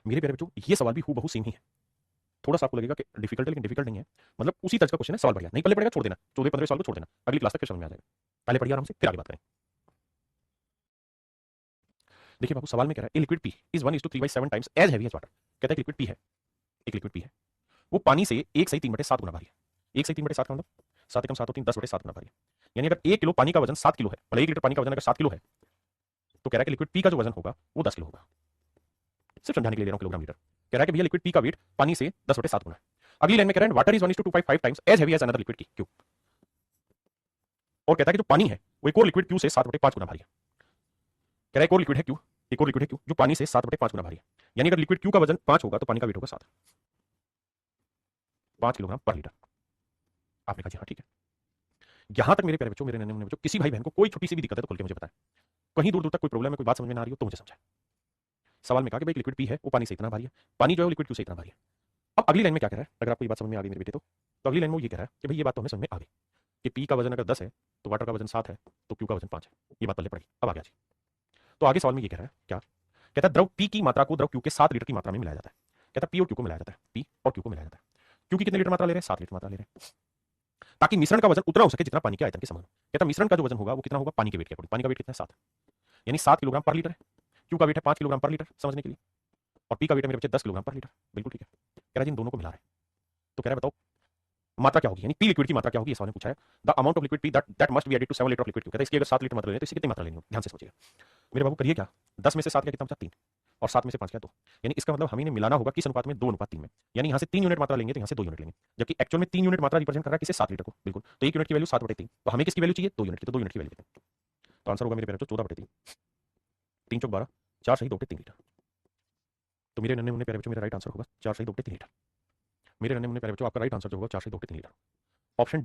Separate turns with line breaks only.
मेरे प्यारे बच्चों ये सवाल भी हूबहू सेम ही है। थोड़ा सा आपको लगेगा कि डिफिकल्ट है, लेकिन डिफिकल्ट नहीं है। मतलब उसी तरह का क्वेश्चन है, सवाल बढ़िया नहीं पल्ले पड़ेगा छोड़ देना, 14-15 साल को छोड़ देना, अगली क्लास तक फिर समझ में आ जाएगा। पहले पढ़िए आराम से, फिर आगे बात करें। देखिए बाबू, सवाल में कह रहा है a liquid P is 1:3/7 times as heavy as water. कहता है कि लिक्विड पी है, एक लिक्विड पी है, वो पानी से 1/3/7 गुना भारी है। 1/3/7 का मतलब 7 एकम 7 होती है, 10/7 गुना भारी है। यानी अगर 1 किलो पानी का वजन 7 किलो है, मतलब 1 लीटर पानी का वजन अगर 7 किलो है, तो कह रहा है कि लिक्विड पी का जो वजन होगा वो 10 किलो होगा। सिर्फ समझाने के लिए ले रहा हूं किलोग्राम लीटर। कह रहा है कि भैया लिक्विड पी का वेट पानी से 10/7 गुना है। अगली लाइन में कह रहा है water is 1:255 times as heavy as another liquid Q. और कहता है कि जो पानी है वो एक और लिक्विड क्यू से 7/5 गुना भारी है। कह रहा है एक और लिक्विड है क्यू, एक और लिक्विड है क्यू जो पानी से 7/5 गुना भारी है। यानी अगर लिक्विड क्यू का वजन 5 होगा तो पानी का वेट होगा 7, 5 किलोग्राम पर लीटर। आपने कहा जी हाँ ठीक है। यहां तक मेरे प्यारे बच्चों, मेरे नन्हे मुन्ने बच्चों, किसी भाई बहन को कोई छोटी सी भी दिक्कत है तो खुल के मुझे बताएं। कहीं दूर दूर तक कोई प्रॉब्लम है, कोई बात समझ में ना आ रही हो तो मुझे समझाएं। सवाल में कहा कि भाई लिक्विड पी है वो पानी से इतना भारी है, पानी जो है वो लिक्विड क्यू से इतना भारी है। अब अगली लाइन में क्या कह रहा है, अगर आपको ये बात समझ में आ गई मेरे बेटे तो अगली लाइन में वो ये कह रहा है कि भाई ये बात तो हमें समझ में आ गई कि पी का वजन अगर 10 है तो वाटर का वजन 7 है, तो क्यू का वजन 5 है। ये बात पल्ले पड़ी। अब आ गया जी। तो आगे सवाल में ये कह रहा है क्या, कहता है द्रव पी की मात्रा को द्रव क्यू के 7 लीटर की मात्रा में मिलाया जाता है। कहता है पी और क्यू को मिलाया जाता है, पी और क्यू को मिलाया जाता है। क्यू की कितने लीटर मात्रा ले रहे हैं, 7 लीटर मात्रा ले रहे हैं, ताकि मिश्रण का वजन उतना हो सके जितना पानी के आयतन के समान हो। कहता है मिश्रण का जो वजन होगा वो कितना होगा, पानी के वेट के अकॉर्डिंग। पानी का वेट कितना है, 7, यानी 7 किलोग्राम पर लीटर है। क्यू का वेट है 5 किलोग्राम पर लीटर, समझने के लिए। और पी का वेट है मेरे बच्चे 10 किलोग्राम पर लीटर। बिल्कुल ठीक है। कह रहा है जी इन दोनों को मिला रहे हैं, तो कह रहा है बताओ मात्रा क्या होगी, यानी पी लिक्विड की मात्रा क्या होगी, इस सवाल ने पूछा है। The amount of liquid P that must be added to 7 litre of liquid Q. कहता है इसकी अगर 7 लीटर मात्रा लेनी है तो इसकी कितनी मात्रा लेनी होगी, ध्यान से सोचिएगा मेरे बाबू। करिए क्या, 10 में से 7 क्या, कितना बचा 3, और 7 में से 5 क्या 2। यानी इसका मतलब हमें मिलाना होगा किस अनुपात में, 2:3 में। यानी यहाँ से 3 यूनिट मात्रा लेंगे तो यहाँ से 2 यूनिट लेंगे, जबकि एक्चुअल में 3 यूनिट मात्रा रिप्रेजेंट कर रहा है किसे, 7 लीटर को। बिल्कुल, तो 1 यूनिट की वैल्यू 7/3, तो हमें किसकी वैल्यू चाहिए, 2 यूनिट की, तो 2 यूनिट की वैल्यू लेते हैं। तो आंसर होगा मेरे प्यारे बच्चों 14/3, 3 चौक 12, 4 सही 2/3 लीटर। तो मेरे नन्हे मुन्ने प्यारे बच्चों मेरा राइट आंसर होगा 4 सही 2/3 लीटर। मेरे नन्हे मुन्ने प्यारे बच्चों आपका राइट आंसर जो होगा 4 सही 2/3 लीटर। ऑप्शन